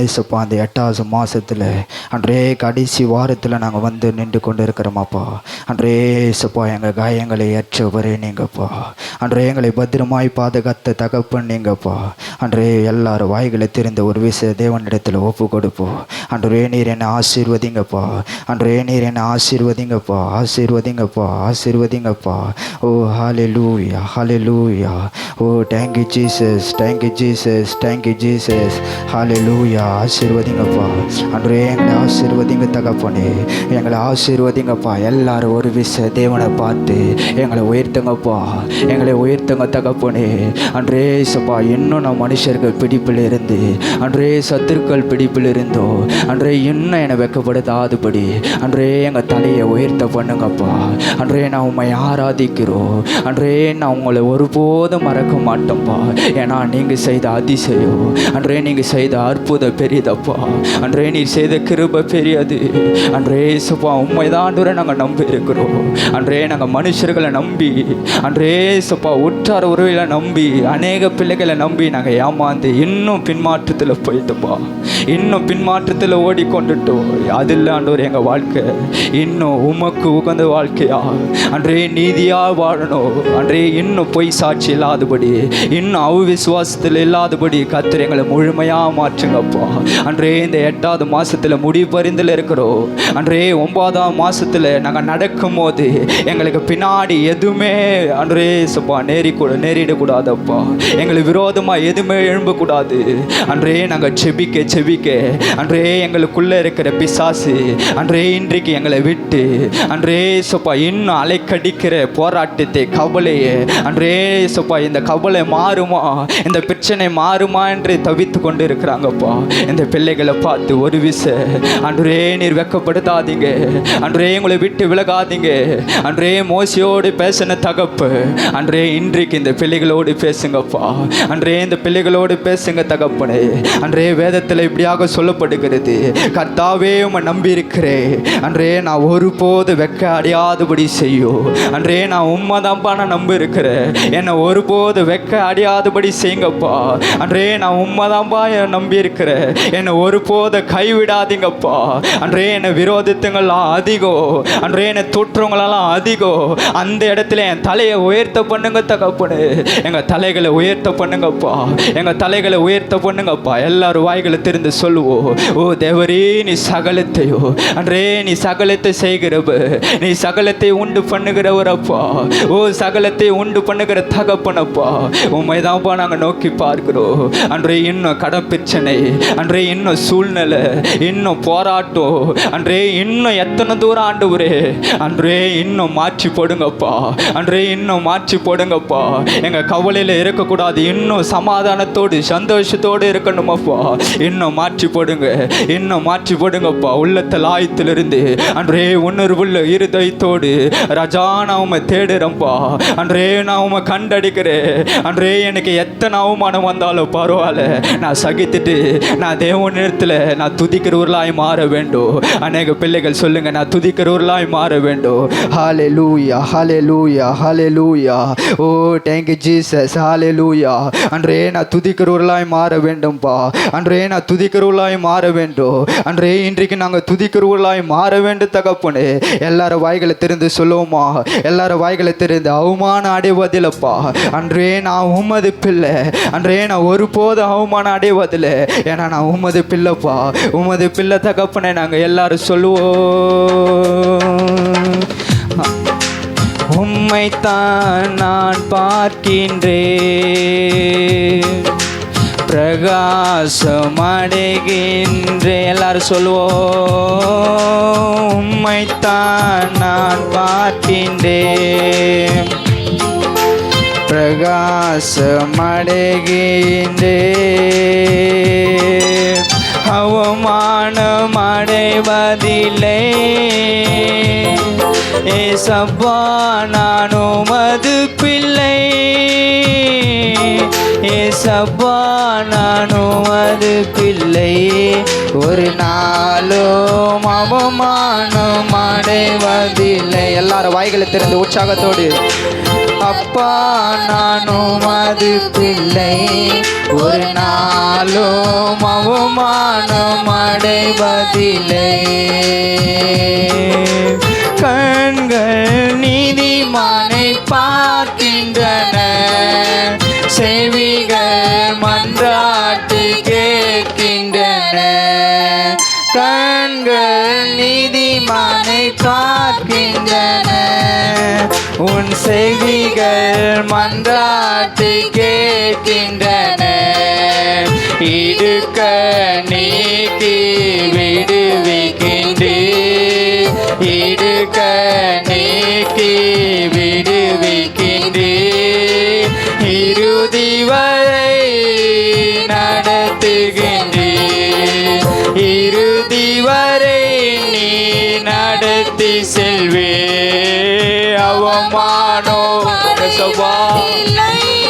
ஏசப்பா அந்த 8வது மாதத்தில் அன்றே கடைசி வாரத்தில் நாங்கள் வந்து நின்று கொண்டு இருக்கிறோமாப்பா. அன்றே ஏசப்பா எங்கள் காயங்களை ஏற்றவரே நீங்கப்பா. அன்றே எங்களை பத்திரமாய் பாதுகாத்த தகப்பன் நீங்கப்பா. அன்றே எல்லாரும் வாய்களை திறந்த ஒரு விஷய தேவனிடத்தில் ஒப்பு கொடுப்போம். அன்றே நீர் என்னை ஆசீர்வதிங்கப்பா. அன்றே நீர் என்னை ஆசீர்வதிங்கப்பா. ஆசீர்வதிங்கப்பா. ஆசீர்வதிங்கப்பா. Oh hallelujah, hallelujah. Oh thank you Jesus, thank you Jesus, thank you Jesus. Hallelujah. ஆசீர்வதிங்கப்பா. அன்றே எங்களை ஆசீர்வதிங்க தகப்பனே, எங்களை ஆசீர்வதிங்கப்பா. எல்லாரும் ஒரு விஷய தேவனை பார்த்து எங்களை உயர்த்துங்கப்பா, எங்களை உயர்த்துங்க தகப்பனே. அன்றே சப்பா இன்னும் நான் மனுஷர்கள் பிடிப்பில் இருந்து, அன்றே சத்துருக்கள் பிடிப்பில் இருந்தோ, அன்றே இன்னும் என்னை வெட்கப்படுத்தாதபடி அன்றே எங்கள் தலையை உயர்த்த பண்ணுங்கப்பா. அன்றே நான் உண்மை ஆராதிக்கிறோம். அன்றே நான் உங்களை ஒருபோதும் மறக்க மாட்டோம்ப்பா. ஏன்னா நீங்கள் செய்த அதிசயம், அன்றே நீங்கள் செய்த அற்புதம் பெரியதப்பா. அன்றே நீர் செய்த கிருபை பெரியது. அன்றே சப்பா உண்மைதான் நாங்கள் நம்பி இருக்கிறோம். அன்றே நாங்கள் மனுஷர்களை நம்பி, அன்றே சப்பா உற்றார உறவுகளை நம்பி, அநேக பிள்ளைகளை நம்பி நாங்கள் ஏமாந்து இன்னும் பின்மாற்றத்தில் போயிட்டோம்ப்பா. இன்னும் பின்மாற்றத்தில் ஓடிக்கொண்டுட்டோம். அதில் ஆண்டவர் எங்கள் வாழ்க்கை இன்னும் உமக்கு உகந்த வாழ்க்கையா, அன்றே நீதியாக வாழணும். அன்றே இன்னும் பொய் சாட்சி இல்லாதபடி, இன்னும் அவிசுவாசத்தில் இல்லாதபடி கர்த்தர் எங்களை முழுமையாக மாற்றுங்கப்பா. அன்றே இந்த 8வது மாதத்தில் முடிவு பரிந்தில் இருக்கிறோம். அன்றே 9ஆம் மாதத்தில் நாங்கள் நடக்கும் போது எங்களுக்கு பின்னாடி எதுவுமே அன்றே சப்பா நேரிடக்கூடாதப்பா. எங்களுக்கு விரோதமாக எதுவுமே எழும்பக்கூடாது. அன்றே நாங்கள் செபிக்க அன்றே எங்களுக்குள்ளே இருக்கிற பிசாசு அன்றே இன்றைக்கு எங்களை விட்டு அன்றே சப்பா இன்னும் அலைக்கடிக்கிற போராட்டத்தை, கவலையை, அன்றே சப்பா இந்த கவலை மாறுமா, இந்த பிரச்சனை மாறுமா என்று தவித்து கொண்டு இருக்கிறாங்கப்பா. இந்த பிள்ளைகளை பார்த்து ஒரு விஷயம் அன்றே நீர் வெட்கப்படுத்தாதீங்க. அன்றே உங்களை விட்டு விலகாதீங்க. அன்றே மோசையோடு பேசின தகப்பு அன்றே இன்றைக்கு இந்த பிள்ளைகளோடு பேசுங்கப்பா. அன்றே இந்த பிள்ளைகளோடு பேசுங்க தகப்பனே. அன்றே வேதத்தில் இப்படியாக சொல்லப்படுகிறது, கர்த்தாவே உம்மை நம்பி இருக்கிறேன். அன்றே நான் ஒருபோது வெட்க அடையாதபடி செய்யும். அன்றே நான் உண்மைதான்ப்பா நான் நம்பி இருக்கிறேன். என்னை ஒருபோது வெட்க அடையாதபடி செய்யுங்கப்பா. அன்றே நான் உண்மைதான்ப்பா நம்பி இருக்கிறேன். என்னை ஒருபோது கைவிடாதீங்கப்பா. அன்றே என்னை விரோதித்தவங்களாம் அதிகம், அன்றே என்னை தோற்றவங்களெல்லாம் அதிகம். அந்த இடத்துல என் தலையை உயர்த்த பண்ணுங்க தகப்பனே. எங்கள் தலைகளை உயர்த்த பண்ணுங்கப்பா. எங்கள் தலைகளை உயர்த்த பண்ணுங்கப்பா. எல்லாரும் வாய்களை திறந்து சொல்லுவோம், ஓ தேவரே நீ சகலத்தையோ, அன்றே நீ சகலத்தை செய்கிறவ, நீ சகலத்தை உண்டு பண்ணுகிறவரப்பா. ஓ சகலத்தை உண்டு பண்ணுகிற தகப்பனப்பா. உண்மைதான்ப்பா நாங்கள் நோக்கி பார்க்கிறோம். அன்றே இன்னும் கடன் பிரச்சனை, அன்றே இன்னும் சூழ்நிலை, இன்னும் போராட்டம், அன்றே இன்னும் எத்தனை தூரம் ஆண்டவரே, அன்றே இன்னும் மாற்றி போடுங்கப்பா. அன்றே இன்னும் மாற்றி போடுங்கப்பா. எங்கள் கவலையில் இருக்கக்கூடாது. இன்னும் சமாதானத்தோடு சந்தோஷத்தோடு இருக்கணுமப்பா. இன்னும் மாற்றி போடுங்க, இன்னும் மாற்றி போடுங்கப்பா. உள்ளத்தில் ஆயத்திலிருந்து அன்றே உணர்வுள்ள இருதயத்தோடு ராஜா நான் உம்மை தேடுறேன்ப்பா. அன்றே நான் உம்மை கண்டடிக்கிறேன். அன்றே எனக்கு எத்தனை அவமானம் வந்தாலும் பரவாயில்ல, நான் சகித்துட்டு நான் தேவனிடத்தில் நான் துதிக்கிறவர்களாய் மாற வேண்டும். அநேக பிள்ளைகள் சொல்லுங்க, நான் துதிக்கிறவர்களாய் மாற வேண்டும். Hallelujah, hallelujah, hallelujah. Oh thank you Jesus. Hallelujah. அன்றே நான் துதிக்கிறவர்களாய் மாற வேண்டும்பா. அன்றே நான் துதிக்கிறவர்களாய் மாற வேண்டும். அன்றே இன்றைக்கு நாங்கள் துதிக்கிறவர்களாய் மாற வேண்டும் தகப்பனே. எல்லாரும் வாய்களை திறந்து சொல்லுவோமா? எல்லாரும் வாய்களை திறந்து அவமானம் அடைவதில்லைப்பா. அன்றே நான் உமது பிள்ளை. அன்றே நான் ஒருபோது அவமானம் அடைவதில்லை. ஏன்னா நான் உமது பிள்ளைப்பா. உமது பிள்ளை தகப்பனே. நாங்கள் எல்லாரும் சொல்லுவோம், உம்மைத்தான் நான் பார்க்கின்றேன், பிரகாசம் அடைகின்றேன். எல்லாரும் சொல்லுவோம், உம்மைத்தான் நான் பார்க்கின்றேன், பிரகாசம் அடைகின்றேன், அவமானம் அடைவதில்லை. ஏசப்பா நான் உமது பிள்ளை, ஏசப்பா நான் உமது பிள்ளை, ஒரு நாளும் அவமானம் அடைவதில்லை. எல்லாரும் வாய்களை திறந்து உற்சாகத்தோடு அப்பா ஏசப்பா நான் உமது பிள்ளை, ஒரு நாளும் அவமானம் அடைவதில்லை. கண்கள் நீதிமானை பார்க்கின்றன, செவிகள் மன்றாட்டு கேட்கின்றன. கண்கள் நீதிமானை பார்க்கின்றன, உன் செவிகள் மன்றாட்டு கேட்கின்றன. இடுக்க நீக்கி விடுவிக்கின்றே, இடுக்க நீக்கி விடுவிக்கின்றே. இறுதி வரை நடத்துகின்றே, இறுதி வரை நீ நடத்தி செல்வே. அவமானோ அப்பா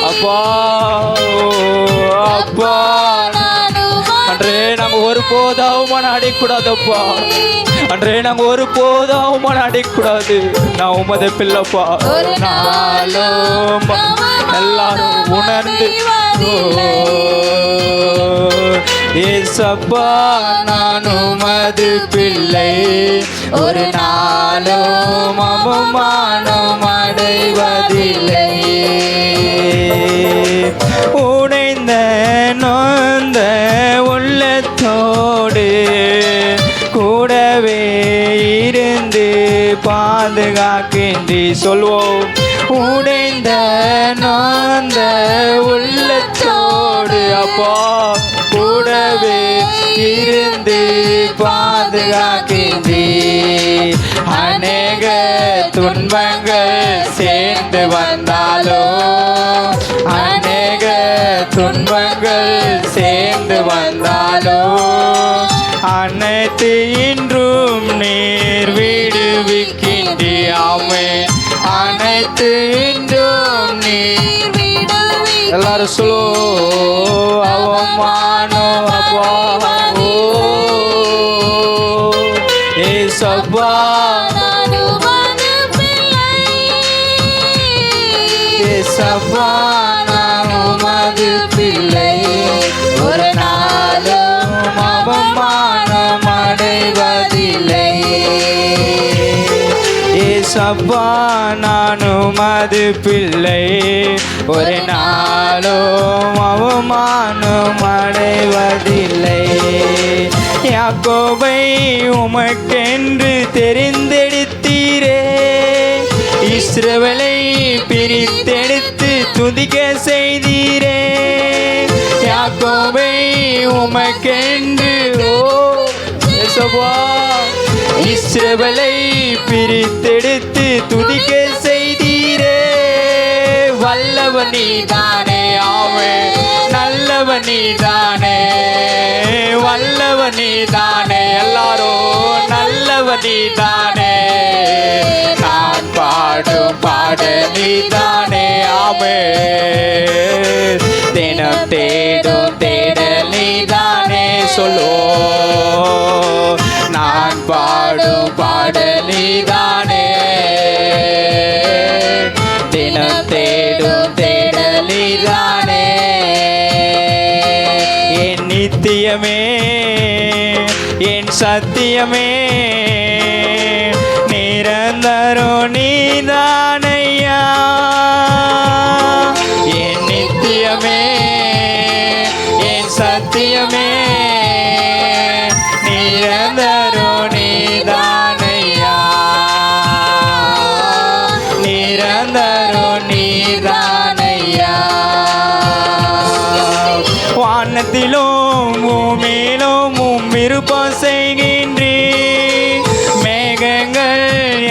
அப்பா அப்பா, அன்றே நாங்கள் ஒருபோதும் அவமானம் அடையக்கூடாதப்பா, அன்றே நாங்கள் ஒருபோதும் அவமானம் அடையக்கூடாது. நான் உமது பிள்ளைப்பா. நாளும் எல்லாரும் உணர்ந்து ஏசப்பா நான் உமது பிள்ளை, ஒரு நாளும் அவமானம் அடைவதில்லை. உடைந்த நொந்த உள்ளத்தோடு கூடவே இருந்து பாதுகாக்கின்றி சொல்வோம். உடைந்த நொந்த உள்ளத்தோடு அப்பா கூடவே இருந்து பாதுகாக்கின்றி. அநேக துன்பங்கள் சேர்ந்து வந்தாலோ, அநேக துன்பங்கள் சேர்ந்து வந்தாலோ, அனைத்து இன்றும் நீர் விடுவிக்கின்றே. ஆமென். அனைத்து இன்றும் நீர் விடுவிக்கின்றே. எல்லாரும் சொல்லோ. அவமானம் அப்பா ஓ ஏசப்பா, ஏசப்பா நான் உமது பிள்ளை, ஒரு நாளும் அவமானம் அடைவதில்லை. ஏசப்பா நான் உமது பிள்ளை, ஒரு நாளும் அவமானம் அடைவதில்லை. யாக்கோபை உமக்கென்று தெரிந்தெடுத்தீரே, இஸ்ரவேலை பிரித்தெடுத்து துதிக்க செய்தீரே. யாக்கோபை உமக்கென்று ஓ ஏசப்பா, இஸ்ரவேலை பிரித்தெடுத்து துதிக்க செய்தீரே. வல்லவன் நீதானே, ஆமென். நல்லவன் நீதானே, வல்லவன் நீதானே, எல்லாரும் நல்லவன் நீதானே. நான் பாடும் பாட நீதானே, ஆமென். தினம் தேடும் தேடல் நீதானே, சொல்லோ. நான் பாடும் பாட நீதானே, தினம் தேடும் தேடல் நீதானே. என் நித்தியமே, என் சத்தியமே, நிரந்தரம் நீதானையா. என் நித்தியமே, என் சத்தியமே, நிரந்தரம் நீதானையா, நிரந்தரம் நீதானையா. வானத்திலும் பூமியிலும் விருப்பம் செய்கின்றே, மேகங்கள்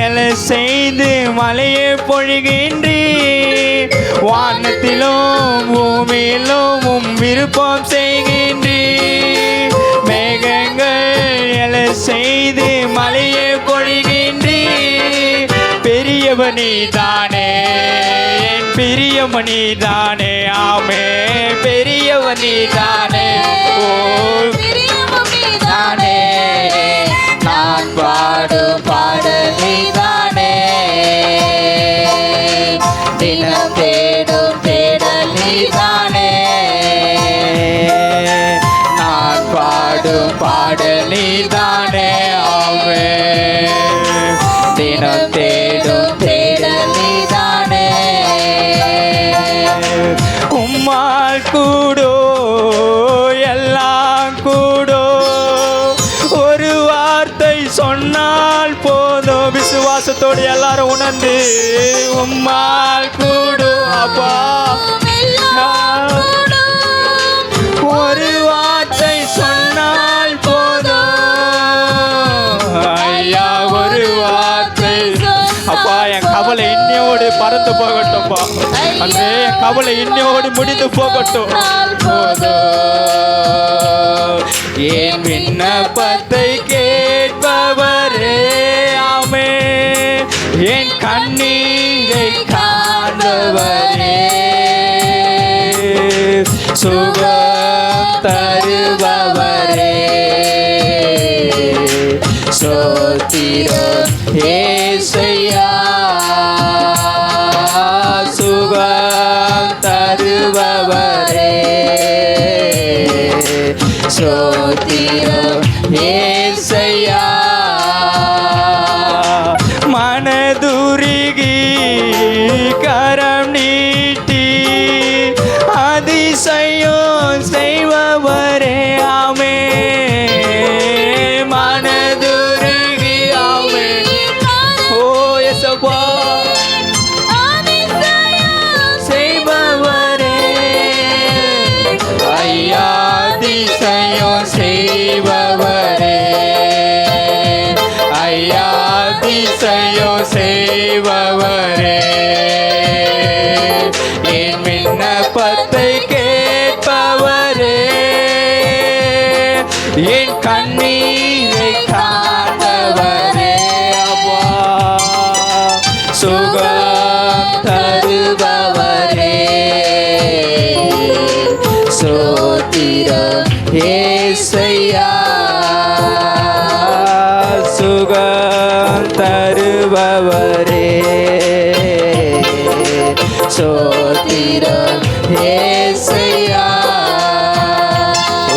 எழ செய்து மழையை பொழிகின்றே. வானத்திலும் பூமியிலும் விருப்பம் செய்கின்றே, மேகங்கள் எழ செய்து மழையை பொழிகின்றே. பெரியவனி தானே, என் பிரியமணி தானே, ஆமே. பெரியவனி தானே, ஓ தானே. நான் பாடும் பாடல் நீதானே, தினத்தே பாடல் நீதானே ஆவே. தினம் தேடும் தேடல் நீதானே. உம்மால் கூடோ எல்லாம் கூடோ, ஒரு வார்த்தை சொன்னால் போதும். விசுவாசத்தோடு எல்லாரும் உணர்ந்து உம்மால் கூடோ அப்பா, ஒரு வார்த்தை சொன்னால் போதும் ஐயா, ஒரு வார்த்தை அப்பா. என் கவலை இன்னையோடு பறந்து போகட்டும்பா. அன்றே என் கவலை இன்னையோடு முடிந்து போகட்டும். என் விண்ணப்பத்தை கேட்பவரே ஆமே, என் கண்ணீரை காண்பவரே, சுகம் தருபவரே, ஸ்தோத்திரம் ஏசையா, சுகம் தருபவரே, ஸ்தோத்திரம் ஏசையா. மனதுருகி கரம் நீட்டி அதிசயம் செய்பவரே ஆமே, மனதுருகி ஆமே. ஓ யேசுவா செய்பவரே ஐயா, அதிசயம் செய்பவரே ஐயா, அதிசயம் செய்பவரே, என் விண்ணப்பத்தை கேட்பவரே, என் கண்ணீரை காண்பவரே அப்பா, சுகம் தருபவரே, ஸ்தோத்திரம் ஏசையா, சுகம் தருபவரே, ஸ்தோத்திரம் ஏசையா.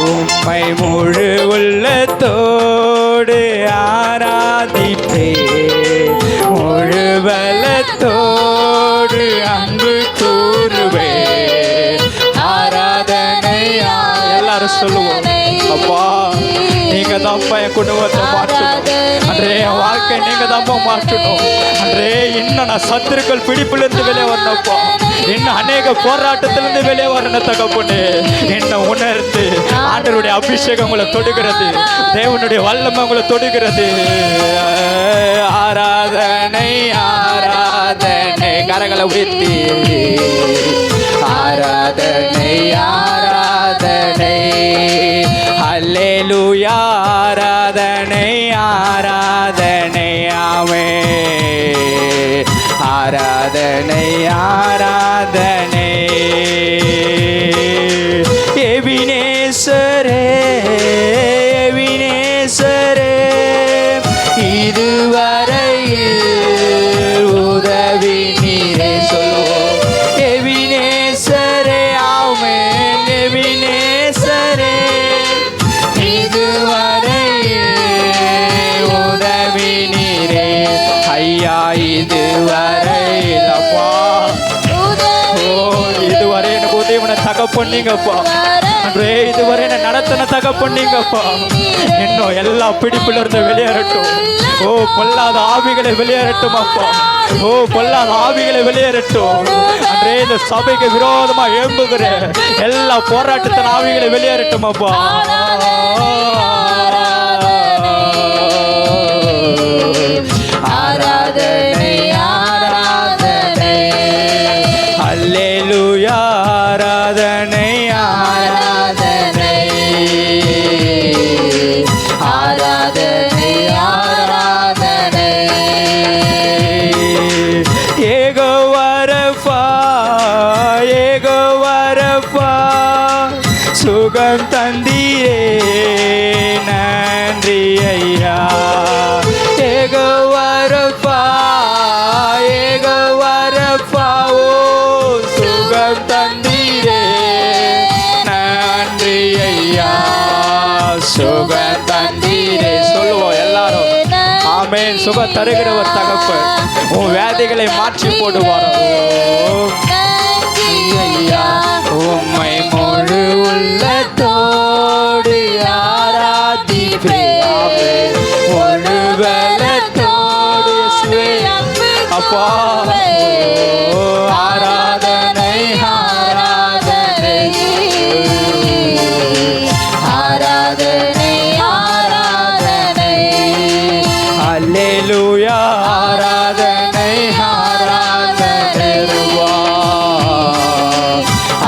உம்மை முழு உள்ளத்தோடு ஆராதிப்பே, முழு பலத்தோடு அன்பு கூறுவே, ஆராதனையா. எல்லாரும் சொல்லுவோம் அப்பா, நீங்க தான்ப்பா என் குடும்பத்தை மாற்றணும் அன்றே, என் வாழ்க்கை நீங்க தான்ப்பா மாற்றணும் அன்றே. இன்னும் நான் சத்துருக்கள் பிடிப்பிலிருந்து வெளியே வரணும்ப்பா, இன்னும் அநேக போராட்டத்திலிருந்து வெளியே வரணும் தகப்பனே. இன்னும் உணர்ந்து ஆண்டவருடைய அபிஷேகம் உங்களை தொடுகிறது, தேவனுடைய வல்லமை உங்களை தொடுகிறது. ஆராதனை ஆராதனை, கரங்களை உயர்த்தி ஆராதனை ஆராதனை, அல்லேலூயா ஆராதனை ஆராதனை ஆமே, ஆராதனை ஆராதனை. எபினேசரே எபினேசரே, இதுவரையில் உதவி நீரே. சொல்லுவோம் எபினேசரே ஆமே, எபினேசரே, இதுவரையில் உதவி நீரே ஐயா, இதுவரையில் அப்பா. ஓ இதுவரை எனக்கு உதவின தகப்பண்ணீங்கப்பா அன்றே, இதுவரை என்ன நடத்தின தகப்பண்ணீங்கப்பா. இன்னும் எல்லா பிடிப்புல இருந்து வெளியேறட்டும். ஓ பொல்லாத ஆவிகளை வெளியேறட்டும் அப்பா, ஓ பொல்லாத ஆவிகளை வெளியேறட்டும் அன்றே. இந்த சபைக்கு விரோதமா எழும்புகிற எல்லா போராட்டத்தின் ஆவிகளை வெளியேறட்டும் அப்பா. ஆராதனை ஆராதனை, அல்லேலூயா ஆராதனை ஆராதனை, ஆராதனை ஆராதனை. யெகோவா ரஃபா யெகோவா ரஃபா, சுகம் தந்தீரே சுகம் தருகிறவர் தகப்பன். உன் வேதைகளை மாற்றி போடுவார். ஐயா உம்மை முழு உள்ளத்தோடு ஆராதிப்பேன், முழு பலத்தோடு அப்பா. ஆராதனை ஆராதனை ஆராதனை ஆராதனை அல்லேலூயா. ஆராதனை ஆராதனை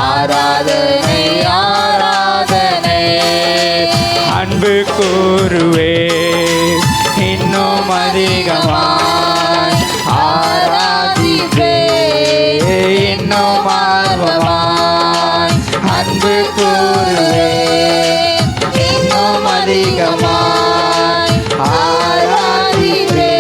ஆராதனை ஆராதனை அன்பு கூறுவே இன்னும் அதிகமாய் ஆராதிப்பே, இன்னும் ஆர்வமாய் அன்பு கூறுவே இன்னும் அதிகமாய் ஆராதிப்பே,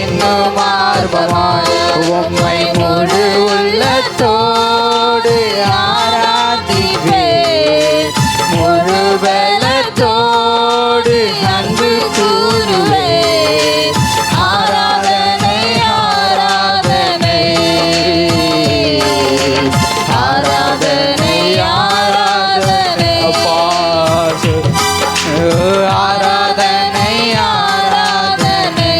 இன்னும் ஆர்வமாய் உம்மை முழு உள்ளத்தோடு ஆராதிப்பே, முழு பலத்தோடு அன்பு கூறுவே. ஆராதனை ஆராதனை ஆராதனை ஆராதனை அப்பா. ஆராதனை ஆராதனை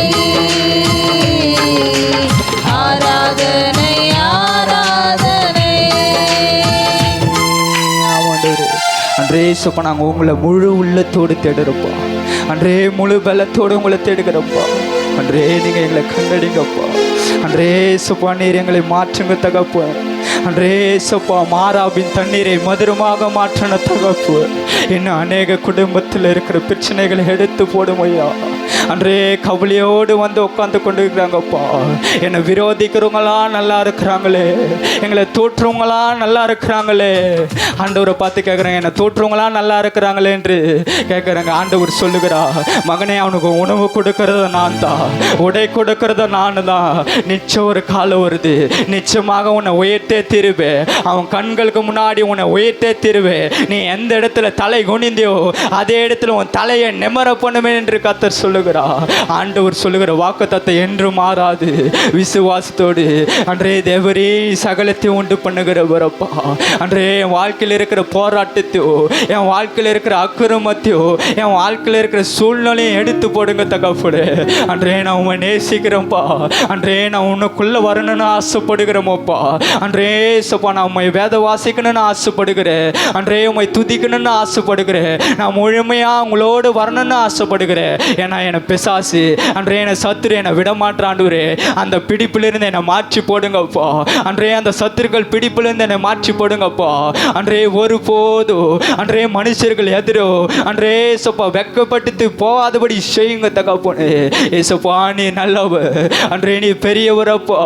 ஆராதனை ஆராதனை. அன்றே சொப்ப நாங்கள் உங்களை முழு உள்ளத்தோடு தேடுறப்பா. அன்றே முழு பலத்தோடு உங்களை தேடுகிறப்பா. அன்றே நீங்கள் எங்களை கண்டடிங்கப்பா. அன்றே சொப்பா நீர் எங்களை மாற்றுங்க தகப்பு. அன்றே சொப்பா மாறாபின் தண்ணீரை மதுரமாக மாற்றின தகப்பு. இன்னும் அநேக குடும்பத்தில் இருக்கிற பிரச்சனைகளை எடுத்து போடும் ஐயா. அன்றே கவலையோடு வந்து உட்காந்து கொண்டு இருக்கிறாங்கப்பா. என்னை விரோதிக்கிறவங்களா நல்லா இருக்கிறாங்களே, எங்களை தோற்றுறவங்களா நல்லா இருக்கிறாங்களே. ஆண்டவரை பார்த்து கேட்குறாங்க, என்னை தோற்றுறவங்களா நல்லா இருக்கிறாங்களே என்று கேட்குறாங்க. ஆண்டவர் சொல்லுகிறா, மகனே அவனுக்கு உணவு கொடுக்கறத நான் தான், உடை கொடுக்கறத நான் தான். நிச்சயம் ஒரு காலம் வருது, நிச்சயமாக உன்னை உயர்த்தே தீருவே. அவன் கண்களுக்கு முன்னாடி உன்னை உயர்த்தே தீருவே. நீ எந்த இடத்துல தலை குனிந்தியோ அதே இடத்துல உன் தலையை நிமர பண்ணுவேன் என்று கர்த்தர் சொல்லுகிறார். ஆண்டவர் சொல்லுகிற வாக்குத்தத்தம் என்று மாறாது. விசுவாசத்தோடு அன்றே தேவரே சகலத்தையும் உண்டு பண்ணுகிறவரப்பா. அன்றே என் வாழ்க்கையில் இருக்கிற போராட்டத்தையோ, என் வாழ்க்கையில் இருக்கிற அக்கிரமத்தையோ, என் வாழ்க்கையில் இருக்கிற சூழ்நிலையும் எடுத்து போடுங்க தகப்பனே. அன்றே நான் உன்னை நேசிக்கிறேன்ப்பா. அன்றே நான் உனக்குள்ள வரணும்னு ஆசைப்படுகிறேன்ப்பா. அன்றே சப்பா நான் உண்மை வேத வாசிக்கணும்னு ஆசைப்படுகிறேன். அன்றே உண்மை துதிக்கணும்னு ஆசைப்படுகிறேன். நான் முழுமையாக உங்களோடு வரணும்னு ஆசைப்படுகிறேன். ஏன்னா என்னை பிசாசு அன்றே என்னை சத்துரு என்னை விடமாட்டாண்டூரே. அந்த பிடிப்பிலிருந்து என்னை மாற்றி போடுங்கப்பா. அன்றே அந்த சத்துருக்கள் பிடிப்பிலிருந்து என்னை மாற்றி போடுங்கப்பா. அன்றே ஒருபோதும் அன்றே மனுஷர்கள் எதிரோ அன்றே சப்பா வெக்கப்பட்டு போகாதபடி செய்யுங்க தகப்பனே. ஏசப்பா நீ நல்லவர். அன்றே நீ பெரியவரப்பா.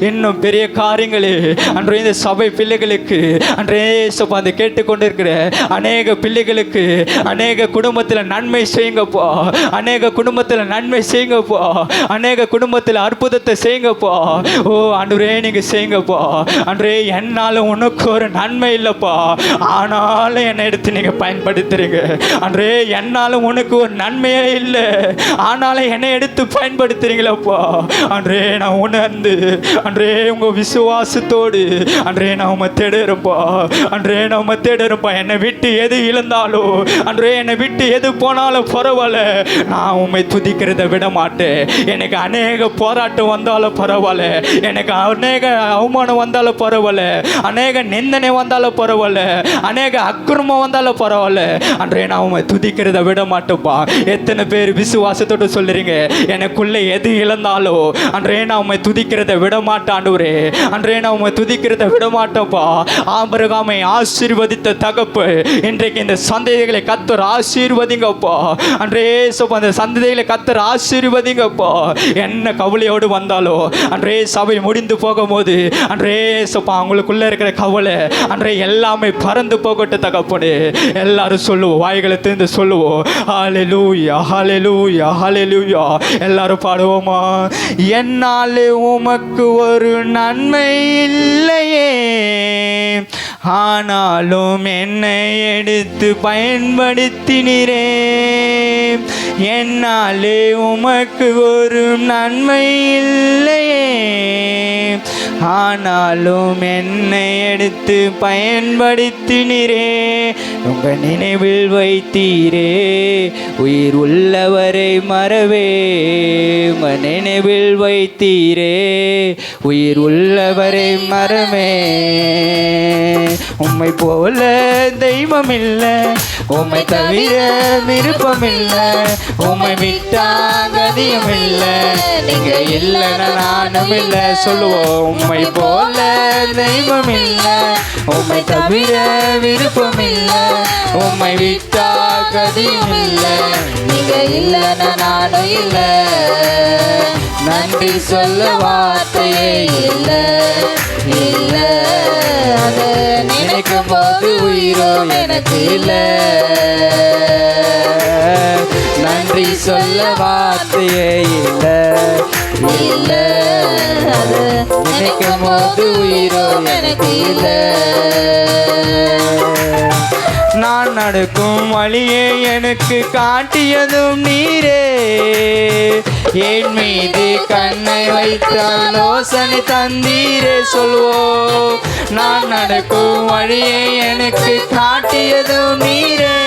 இன்னும் பெரிய காரியங்களே அன்றே இந்த சபை பிள்ளைகளுக்கு அன்றே சப்பா அந்த கேட்டுக்கொண்டிருக்கிற அநேக பிள்ளைகளுக்கு அநேக குடும்பத்தில் நன்மை செய்யுங்கப்பா. அநேக குடும்பத்தில் நன்மை செய்யுங்கப்பா. அநேக குடும்பத்தில் அற்புதத்தை செய்யுங்கப்பா. ஓ ஆண்டவரே நீங்க செய்யுங்கப்பா. அன்றே என்னாலும் உனக்கு ஒரு நன்மை இல்லைப்பா, ஆனாலும் என்னை எடுத்து நீங்க பயன்படுத்துறீங்க. அன்றே என்னாலும் உனக்கு ஒரு நன்மையே இல்லை, ஆனாலும் என்னை எடுத்து பயன்படுத்துறீங்களப்பா. அன்றே நான் உணர்ந்து அன்றே உங்க விசுவாசத்தோடு அன்றே நான் உண்மை தேடுறப்பா. அன்றே நான் உண்மை தேடுறப்பா. என்னை விட்டு எது இழந்தாலும் அன்றே என்னை விட்டு எது போனாலும் பரவாயில்ல, நான் உண்மை துதிக்கிறத விட மாட்டேன். எனக்கு அநேக போராட்டம் வந்தாலும் பரவாயில்ல, எனக்கு அநேக அவமானம் வந்தாலும் பரவாயில்ல, அநேக நிந்தனை வந்தாலும் பரவாயில்ல, அநேக அக்கிரமம் வந்தாலும் பரவாயில்ல, அன்றே நான் உண்மை துதிக்கிறத விட மாட்டேப்பா. எத்தனை பேர் விசுவாசத்தோடு சொல்லுறீங்க, எனக்குள்ளே எது இழந்தாலும் அன்றே நான் உண்மை துதிக்கிறத விட மாட்டாண்டூரே. அன்றே நான் உண்மை துதிக்கிறத விட மாட்டேன்ப்பா. ஆபிரகாமை ஆசீர்வதித்த தகப்பு இன்றைக்கு இந்த சந்ததிகளை கர்த்தர் ஆசீர்வதிங்கப்பா. அன்றே சப்பா அந்த சந்ததிகளை கர்த்தர் ஆசீர்வதிங்கப்பா. என்ன கவலையோடு வந்தாலும் அன்றே சபை முடிந்து போகும்போது அன்றே சப்பா அவங்களுக்குள்ள இருக்கிற கவலை அன்றே எல்லாமே பறந்து போகட்டும் தகப்பனே. எல்லாரும் சொல்லுவோம், வாய்களை திறந்து சொல்லுவோம், ஹல்லேலூயா ஹல்லேலூயா ஹல்லேலூயா. எல்லாரும் பாடுவோமா? என்னாலே உமக்கு ஒரு நன்மை இல்லையே, ஆனாலும் என்னை எடுத்து பயன்படுத்தினீரே. என்னாலே உமக்கு ஒரு நன்மை இல்லையே, ஆனாலும் என்னை எடுத்து பயன்படுத்தினீரே. உங்க நினைவில் வைத்தீரே உயிர் உள்ளவரை மறவே, உங்க நினைவில் வைத்தீரே உயிர் உள்ளவரை மறவே. உம்மை போல தெய்வம் இல்லை, உம்மை தவிர விருப்பமில்ல, உம்மை விட்டா கதியும் இல்லை, நீங்க இல்லைன்னா நானும் இல்லை. சொல்லுவோம், உம்மை போல தெய்வம் இல்லை, உம்மை தவிர விருப்பமில்லை, உம்மை விட்டா கதியும் இல்லை, நீங்க இல்லைன்னா நானும் இல்லை. நன்றி சொல்ல வார்த்தையே இல்லை, இல்லை. அதை நினைக்கும் போது உயிரோ எனக்கு இல்லை. நன்றி சொல்ல வார்த்தையே இல்லை, இல்லை. அதை நினைக்கும் போது உயிரோ எனக்கு இல்லை. நான் நடக்கும் வழியே எனக்கு காட்டியதும் நீரே, என் மீது கண்ணை வைத்தால் யோசனை தந்தீரே. சொல்வோம், நான் நடக்கும் வழியே எனக்கு காட்டியதும் நீரே,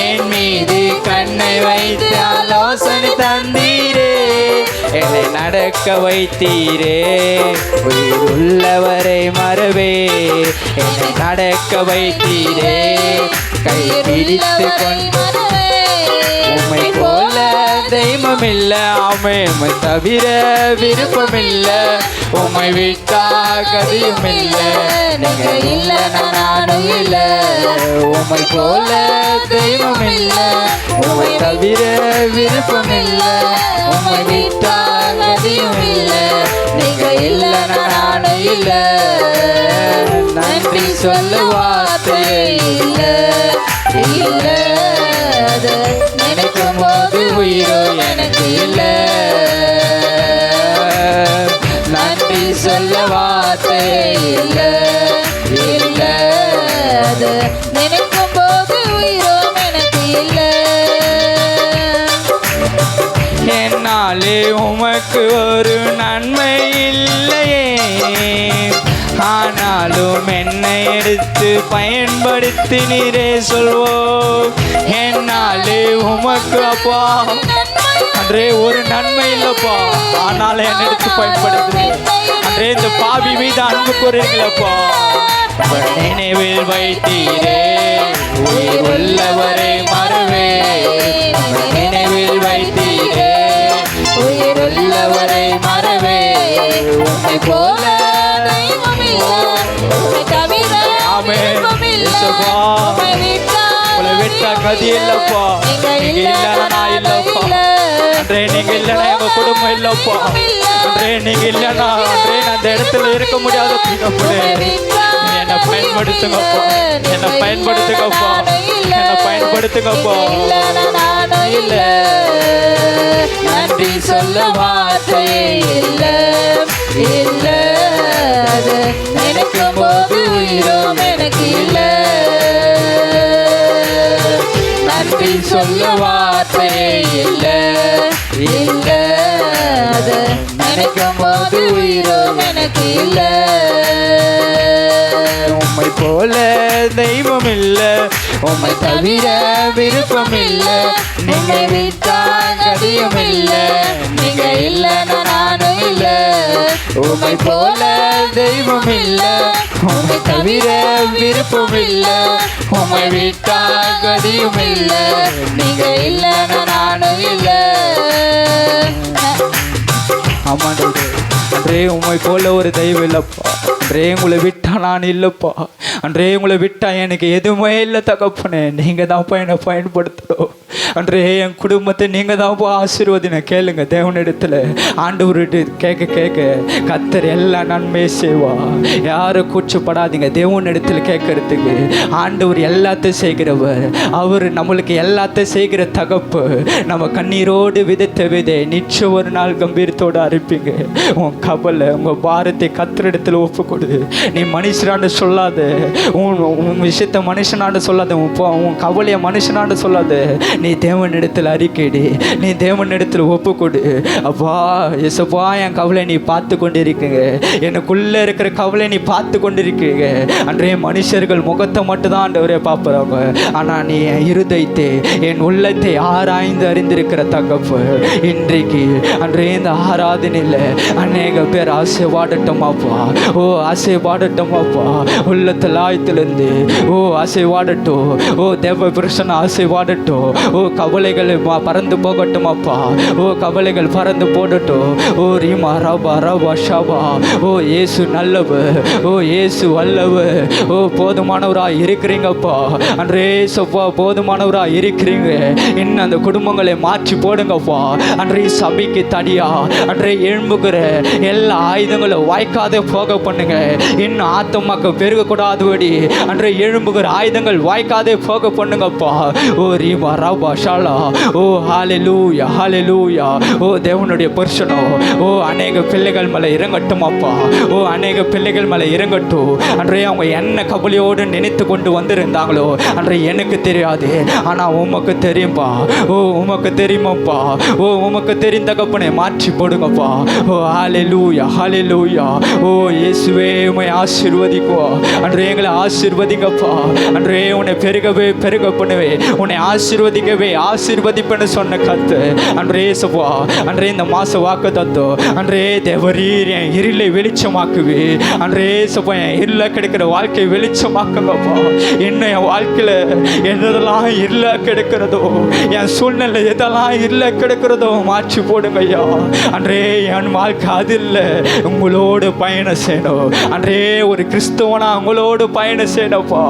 என் மீது கண்ணை வைத்தால் யோசனை தந்தீரே. என்னை நடக்க வைத்தீரே உயிர் உள்ளவரை மறவே, என்னை நடக்க வைத்தீரே கை பிடித்து கொண்டு. உம்மை போல தெய்வம் இல்ல, உம்மை தவிர விருப்பமில்ல, உம்மை விட்டா கதியும் இல்ல, நீங்க இல்லைன்னா நானும் இல்ல. உம்மை போல தெய்வம் இல்ல, உம்மை தவிர விருப்பமில்ல, உம்மை விட்டா கதியும் இல்ல, நீங்க இல்லைன்னா நானும் இல்ல. நன்றி சொல்ல வார்த்தையே இல்ல, இல்ல. அதை நினைக்கும் போது உயிரோ எனக்கு இல்லை. நன்றி சொல்ல வார்த்தையே இல்லை, இல்லை. அதை நினைக்கும் போது உயிரோ எனக்கு இல்லை. என்னாலே உமக்கு ஒரு நன்மை இல்லையே, ஆனாலும் என்னை எடுத்து பயன்படுத்தினீரே. சொல்வோம், என்னாலே உமக்கு அப்பா அன்றே ஒரு நன்மை இல்லப்பா, ஆனாலும் என்னை எடுத்து பயன்படுத்துறேன். அன்றே இந்த பாவி மீது அன்பு கூறுங்களப்பா. நினைவில் வைத்தீரே உயிர் உள்ளவரை மறவே, நினைவில் வைத்தீரே உயிர் உள்ளவரை மறவே. உம்மை போல கதி இல்லப்பா, நீங்க இல்லைன்னா நான் இல்லப்பா. அன்றே நீங்க இல்லைன்னா எங்க குடும்பம் இல்லப்பா. அன்றே நீங்க இல்லைன்னா அன்றே நான் அந்த இடத்துல இருக்க முடியாத. என்னை பயன்படுத்துங்கப்பா, என்னை பயன்படுத்துங்கப்பா, என்னை பயன்படுத்துங்கப்பா. இல்ல நன்றி சொல்ல வார்த்தையே இல்ல, இல்ல. அது நினைக்கும் போது உயிரோ எனக்கு இல்லை. நன்றி சொல்ல வார்த்தையே இல்லை, இல்லை. அது நினைக்கும் போது உயிரோ எனக்கு இல்லை. உம்மை போல தெய்வம் இல்லை, உம்மை தவிர விருப்பம் இல்லை, நீங்க விட்டா கதியும் இல்லை, நீங்க இல்லைன்னா நானும் இல்லை. உம்மை போல தெய்வம் இல்லை, உம்மை தவிர விருப்பம் இல்லை, உம்மை விட்டா கதியும் இல்லை, நீங்க இல்லைன்னா நானும் இல்லை. ஆமாண்டே, அன்றே உம்மை போல ஒரு தெய்வம் இல்லப்பா. அன்றே உங்களை விட்டா நான் இல்லைப்பா. அன்றே உங்களை விட்டா எனக்கு எதுவுமே இல்லை தகப்பனே. நீங்கள் தான்ப்பா என்னை பயன்படுத்தணும். அன்றே என் குடும்பத்தை நீங்கள் தான்ப்பா ஆசீர்வதினை கேளுங்க தேவனிடத்தில். ஆண்டவர்கிட்ட கேட்க கேட்க கர்த்தர் எல்லா நன்மையை செய்வா. யாரும் கூச்சப்படாதீங்க தேவனிடத்தில் கேட்கறதுக்கு. ஆண்டவர் எல்லாத்தையும் செய்கிறவர். அவர் நம்மளுக்கு எல்லாத்தையும் செய்கிற தகப்பு. நம்ம கண்ணீரோடு விதைத்த விதை நிச்சயம் ஒரு நாள் கம்பீரத்தோடு அறுப்பீங்க. உன் கவலை உங்கள் பாரத்தை கர்த்தரிடத்தில் ஒப்பு கொடு. நீ மனுஷனாண்டு சொல்லாத, உன் விஷயத்தை மனுஷனாண்டு சொல்லாத, உன் கவலையை மனுஷனாண்டு சொல்லாத. நீ தேவனிடத்தில் அறிக்கையிடு, நீ தேவனிடத்தில் ஒப்பு கொடு. அப்பா இயேசுப்பா, என் கவலை நீ பார்த்து கொண்டிருக்கீங்க, எனக்குள்ளே இருக்கிற கவலை நீ பார்த்து கொண்டிருக்கீங்க. அன்றைய மனுஷர்கள் முகத்தை மட்டும்தான் ஆண்டவரே பார்க்குறாங்க, ஆனால் நீ என் இருதயத்தை, என் உள்ளத்தை ஆராய்ந்து அறிந்திருக்கிற தகப்பு. இன்றைக்கு அன்றைய இந்த ஆராதனையில் அநேக பேர் ஆசைவாடட்டமாப்பா, ஓ ஆசைவாடட்டமாப்பா, உள்ளத்தில் ஆயத்திலிருந்து ஓ ஆசைவாடட்டும், ஓ தேவ புருஷன் ஆசைவாடட்டும், ஓ கவலைகள் பறந்து போகட்டும் அப்பா, ஓ கவலைகள் பறந்து போடட்டும். ஓ ரீமா ரபா ரபா ஷபா, ஓ இயேசு நல்லவர், ஓ இயேசு வல்லவர், ஓ போதுமானவராக இருக்கிறீங்கப்பா. அன்றே சப்பா போதுமானவராக இருக்கிறீங்க. இன்னும் அந்த குடும்பங்களை மாற்றி போடுங்கப்பா. அன்றைய சபைக்கு தனியா அன்றைய எழும்புகிற எல்லா ஆயுதங்களும் வாய்க்காதே போக பண்ணுங்க. இன்னும் ஆத்தமாக்க பெருகக்கூடாதபடி அன்றைய எழும்புகிற ஆயுதங்கள் வாய்க்காதே போக பண்ணுங்கப்பா. ஓ ரீமா ரபா ஷாலா, ஓ ஹalleluya ஹalleluya. ஓ தேவனுடைய பரிசுத்தோ, ஓ அநேக பிள்ளைகள் மேலே இறங்கட்டும் அப்பா, ஓ அநேக பிள்ளைகள் மேலே இறங்கட்டும். அன்றைய அவங்க என்ன கவலையோடு நினைத்து கொண்டு வந்திருந்தாங்களோ அன்றைய எனக்கு தெரியாது, ஆனால் உமக்கு தெரியும்பா. ஓ உமக்கு தெரியுமாப்பா, ஓ உமக்கு தெரிந்த தகப்பனை மாற்றி போடுங்கப்பா. ஓ ஹalleluya ஹalleluya. ஓ இயேசுவே உம்மை ஆசீர்வதிக்கோ, அன்றைய எங்களை ஆசீர்வதிங்கப்பா. அன்றைய உன்னை பெருகவே பெருக பண்ணுவே, உன்னை ஆசீர்வதிக்கவே ஆசீர்வதிப்பேன்னு சொன்ன கத்து அன்றைய இயேசுவா. அன்றைய இந்த மாச வாக்கு தத்தோ அன்றைய தேவரீர் என் இருளை வெளிச்சமாக்குவே. அன்றைய இயேசுவா என் இருள கிடைக்கிற வாழ்க்கை வெளிச்சமாக்குங்கப்பா. இன்னும் என் வாழ்க்கையில் எதெல்லாம் இருள கிடைக்கிறதோ, என் சூழ்நிலை எதெல்லாம் இருள கிடைக்கிறதோ மாற்றி போடுங்க ஐயா. அன்றைய என் வாழ்க்கை அது இல்லை, உங்களோடு பயணம் செய்யணும். அன்றைய ஒரு கிறிஸ்தவனா உங்களோடு பயணம் செய்யணும்ப்பா.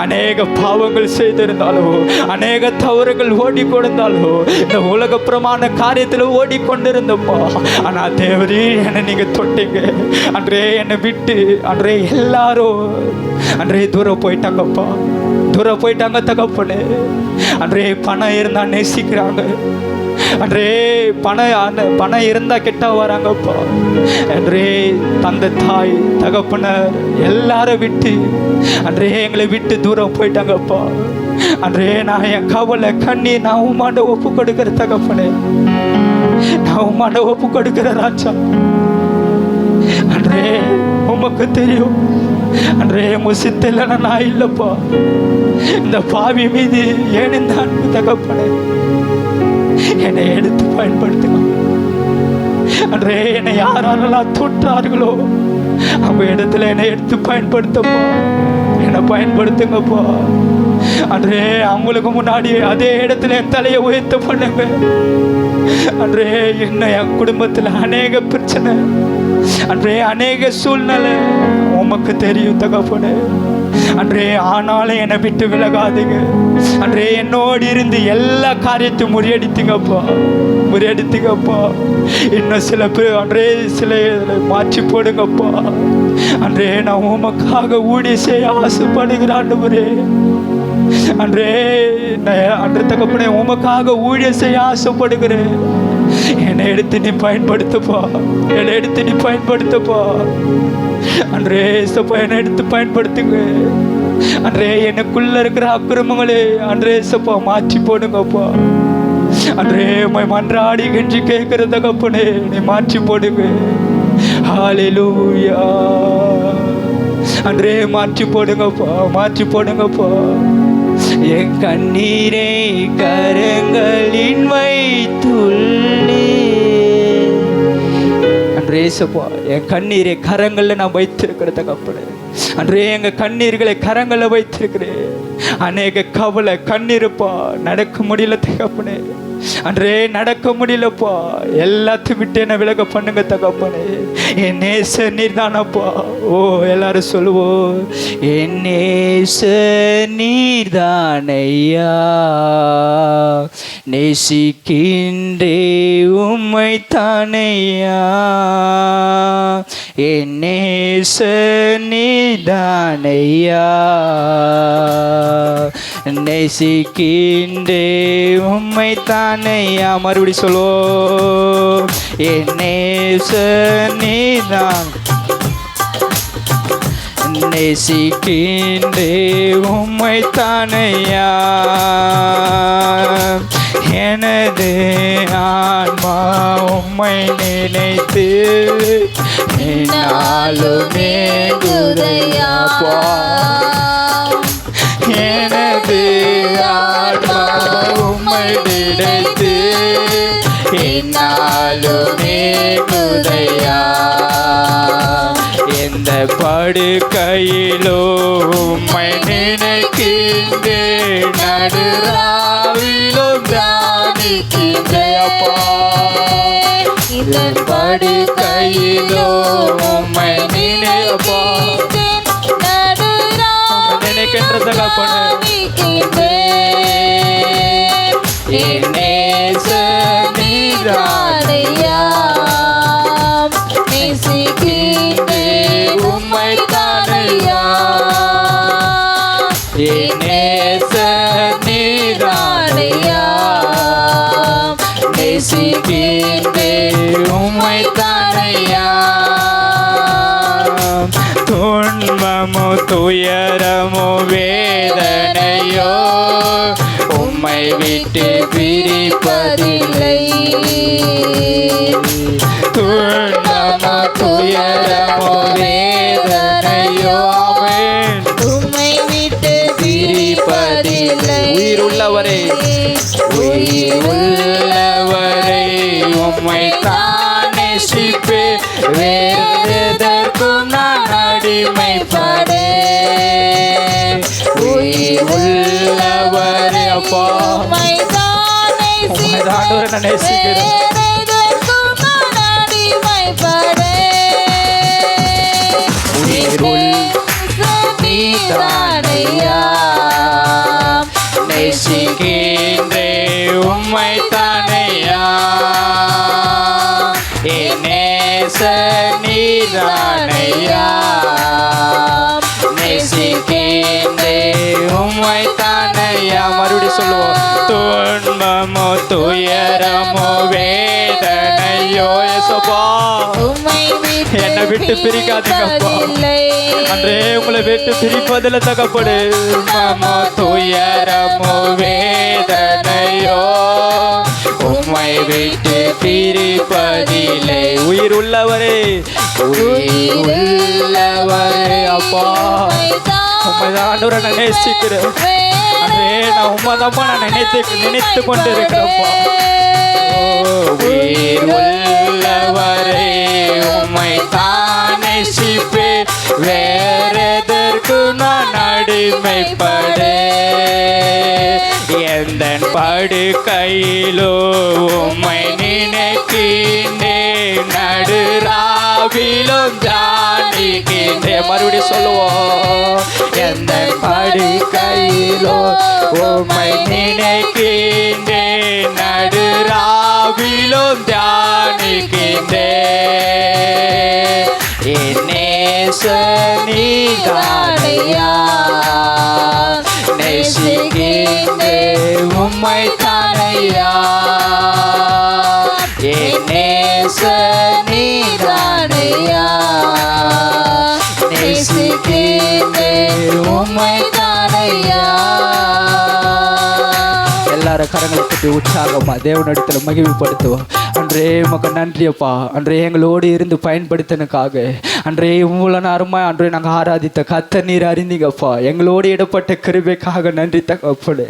அநேக பாவங்கள் செய்திருந்தாலோ, அநேக தவறுகள் ஓடிக்கொண்டிருந்தாலோ, இந்த உலகப்புறமான காரியத்தில் ஓடிக்கொண்டிருந்தப்பா. ஆனால் தேவரே என்னை நீங்கள் தொட்டீங்க. அன்றே என்னை விட்டு அன்றே எல்லாரும் அன்றே தூரம் போயிட்டாங்கப்பா, தூரம் போயிட்டாங்க தகப்பனே. அன்றே பணம் இருந்தால் நேசிக்கிறாங்க, அன்றே பணம் இருந்தால் கிட்ட வராங்கப்பா. அன்றே தந்தை தாய் தகப்பனர் எல்லாரும் விட்டு அன்றே எங்களை விட்டு தூரம் போயிட்டாங்கப்பா. அன்றே நான் என் கவலை கண்ணீர் நான் உமாண்ட ஒப்பு கொடுக்கிற தகப்பனே, நான் உமாண்ட ஒப்பு கொடுக்கிற ராஜா. அன்றே உமக்கு தெரியும், அன்றே முசித்தில் நான் இல்லைப்பா. இந்த பாவி மீது ஏன் இந்த அன்பு தகப்பனே, என்னை எடுத்து பயன்படுத்தலாம். அன்றே என்னை யாரெல்லாம் தொட்டார்களோ அவங்க இடத்துல என்னை எடுத்து பயன்படுத்தப்பா, என்னை பயன்படுத்துங்கப்பா. அன்றே அவங்களுக்கு முன்னாடி அதே இடத்துல என் தலையை உயர்த்த பண்ணுங்க. அன்றே என்ன என் குடும்பத்தில் அநேக பிரச்சனை, அன்றே அநேக சூழ்நிலை உமக்கு தெரியும் தகப்பனே. அன்றே ஆனாலும் என்னை விட்டு விலகாதுங்க. அன்றே என்னோடு இருந்து எல்லா காரியத்தையும் முறியடித்தீங்கப்பா, முறியடித்தீங்கப்பா. இன்னும் சில பேர் அன்றே சில மாற்றி போடுங்கப்பா. அன்றே நான் உமக்காக ஊழிய செய்ய ஆசைப்படுகிறேன் ஆண்டவரே. அன்றே அன்று தகப்பனே உமக்காக ஊழிய செய்ய ஆசைப்படுகிறேன். என்னை எடுத்து நீ பயன்படுத்தப்பா, என்னை எடுத்து நீ பயன்படுத்தப்பா. அன்றே சப்பா என்னை எடுத்து பயன்படுத்துங்க. அன்றே எனக்குள்ள இருக்கிற அக்கிரமங்களே அன்றே சப்பா மாற்றி போடுங்கப்பா. அன்றே மன்றாடி கெஞ்சி கேட்கிற தகப்பனே நீ மாற்றி போடுங்க. ஹalleluya. அன்றே மாற்றி போடுங்கப்பா, மாற்றி போடுங்கப்பா. என் கண்ணீரை கரங்களின் வைத்துள்ளே. அன்றே சப்பா என் கண்ணீரை கரங்களில் நான் வைத்திருக்கிற தகப்பனே. அன்றே எங்க கண்ணீர்களை கரங்களில் வைத்திருக்கிறேன். அநேக கவலை கண்ணீருப்பா, நடக்க முடியல தகப்பனே. அன்றே நடக்க முடியலப்பா, எல்லாத்தையும் விட்டு என்ன விலக பண்ணுங்க தகப்பனே. என் நேச நீர் தானப்பா. ஓ எல்லாரும் சொல்லுவோம், என் நேச நீர் தானையா, நேசிக்கின்றே உம்மை தானையா. என் நேச நீர் தானையா, நேசிக்கின்றே உம்மை தானையா. மறுபடி சொல்லுவோம், என் நேச நீதான், நேசிக்கின்றே உம்மை தானையா. எனது ஆன்மா உம்மை நினைத்து என்னாலுமே குதையாப்பா. எனது ஆன்மா உம்மை நினைத்து என்னாலுமே குதையா. எந்த படுக்கையிலோ உம்மை நினைக்கின்றேன், நடுராவிலும் தியானிக்கின்றேப்பா. இந்த படுக்கையிலோ உம்மை நினைப்பா, நினைக்கின்ற நீராடையா நேசிக்கின்றே உம்மை தானையா. நேச நீராடையா நேசிக்கின்றே உம்மை தானையா. துன்பமோ துயரமோ வேதனையோ உம்மை விட்டு பிரிப்பதில்லை. துன்பமோ துயரமோ வேதனையோ உம்மை விட்டு பிரிப்பதில்லை. உயிருள்ளவரே உயிருள்ளவரே உம்மை தான் நேசிப்பே, வேறெதற்கும் நான் அடிமைப்படே. உயிருள்ளவரே அப்பா உம்மை தான் நேசிக்கிறேன். நீதானையா நேசிக்கின்றே உம்மை தானையா. நேச நீதானையா நேசிக்கின்றே உம்மை தானையா. மறுபடியும் சொல்லுவோம். துன்பமோ துயரமோ வேதனையோ ஏசப்பா என்னை விட்டு பிரிக்காதீங்கப்பா. அன்றே உங்களை விட்டு பிரிப்பதில் தகப்படு. துன்பமோ துயரமோ வேதனையோ உம்மை விட்டு பிரிப்பதில்லை. உயிர் உள்ளவரே உயிருள்ளவரே அப்பா உம்மை தான் நான் நேசிக்கிறேன். அன்றே நான் உண்மைதான்ப்பா நான் நினைத்து கொண்டு இருக்கிறப்பா. உயிர் உள்ளவரே உம்மை தான் நேசிப்பே, வேறெதற்கு நான் அடிமைப்படே. எந்த படுக்கையிலோ உம்மை நினைக்கின்றேன், நடுராவிலும் தியானிக்கின்றேன். மறுபடியும் சொல்லுவோம். எந்த படுக்கையிலோ உம்மை நினைக்கின்றேன், நடுராவிலும் தியானிக்கின்றேன். நேச நீதானையா நேசிக்கின்றே உம்மை தானையா. நேச நீதானையா நேசிக்கின்றே உம்மை தானையா. எல்லாரும் கரங்களை கட்டி உற்சாகமா தேவனிடத்தில் மகிமைப்படுத்துவோம். அன்றே உமக்கு நன்றியப்பா. அன்றே எங்களோடு இருந்து பயன்படுத்தினுக்காக அன்றே இவ்வளோ நேரமாக அன்றே நாங்கள் ஆராதித்த கர்த்தர் நீர் அறிந்தீங்கப்பா. எங்களோடு இடப்பட்ட கிருபைக்காக நன்றி தகப்பனே.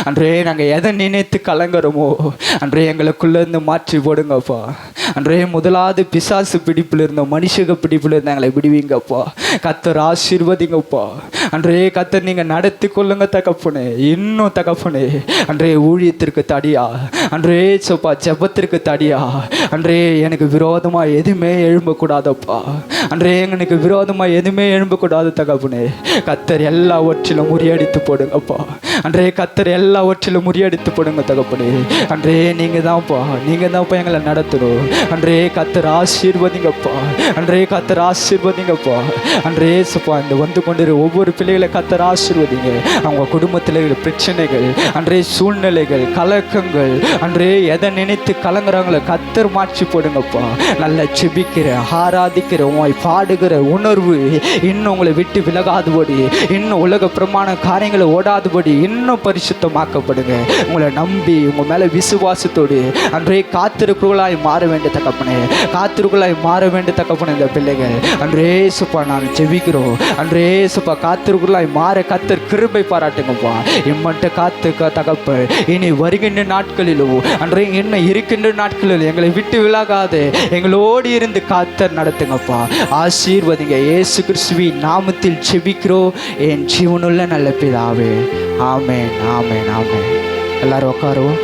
அன்றே நாங்கள் எதை நினைத்து கலங்குறோமோ அன்றே எங்களுக்குள்ளேருந்து மாற்றி போடுங்கப்பா. அன்றே முதலாவது பிசாசு பிடிப்பில் இருந்தோம், மனுஷக பிடிப்பில் இருந்த எங்களை விடுவீங்கப்பா. கர்த்தர் ஆசீர்வதிங்கப்பா. அன்றே கர்த்தர் நீங்கள் நடத்தி கொள்ளுங்க தகப்பனே. இன்னும் தகப்பனே அன்றே ஊழியத்திற்கு தடியா, அன்றே சப்பா ஜெபத்திற்கு தடியா, அன்றே எனக்கு விரோதமாக எதுவுமே எழும்பக்கூடாதப்பா. அன்றே எனக்கு விரோதமாக எதுவுமே எழும்பக்கூடாது தகப்பனே. கர்த்தர் எல்லாவற்றிலும் முறியடித்து போடுங்கப்பா. அன்றே கர்த்தர் எல்லாவற்றிலும் முறியடித்து போடுங்க தகப்பனே. அன்றே நீங்கள் தான்ப்பா எங்களை நடத்தணும். அன்றே கர்த்தர் ஆசீர்வதிங்கப்பா. அன்றே கர்த்தர் ஆசீர்வதிங்கப்பா. அன்றே சப்பா இந்த வந்து கொண்டிரு ஒவ்வொரு பிள்ளைகளை கர்த்தர் ஆசீர்வதிங்க. அவங்க குடும்பத்தில் இருக்கிற பிரச்சனைகள், அன்றே சூழ்நிலைகள், கலக்கங்கள், அன்றே எதை நினைத்து கலங்குறாங்களோ கத்தர் மாற்றி போடுங்கப்பா. நல்லா செபிக்கிற ஆராதிக்கிற உங்களை பாடுகிற உணர்வு இன்னும் உங்களை விட்டு விலகாதுபடி, இன்னும் உலக பிரமாண காரியங்களை ஓடாதுபடி இன்னும் பரிசுத்தமாக்கப்படுங்க. உங்களை நம்பி உங்கள் மேலே விசுவாசத்தோடு அன்றே காத்திருக்குள்ளாய் மாற வேண்டிய தகப்பனே, காத்திருக்குள்ளாய் மாற வேண்டிய தகப்பனே. இந்த பிள்ளைகள் அன்றே சுப்பா நான் செபிக்கிறோம். அன்றே சுப்பா காத்திருக்குள்ளாய் மாற கத்தர் கிருபை பாராட்டுங்கப்பா. இம்மட்ட காத்து தகப்ப இனி வருகின்ற நாட்களிலும் அன்றே என்ன இருக்கின்ற நாட்களில் எங்களை விட்டு விலகாது எங்களோடு இருந்து காத்தர் நடத்துங்கப்பா. ஆசீர்வதிங்க. இயேசு கிறிஸ்துவின் நாமத்தில் செபிக்கிறோம் என் ஜீவனுள்ள நல்ல பிதாவே. ஆமென், ஆமென், ஆமென். எல்லாரும் உட்காருவோம்.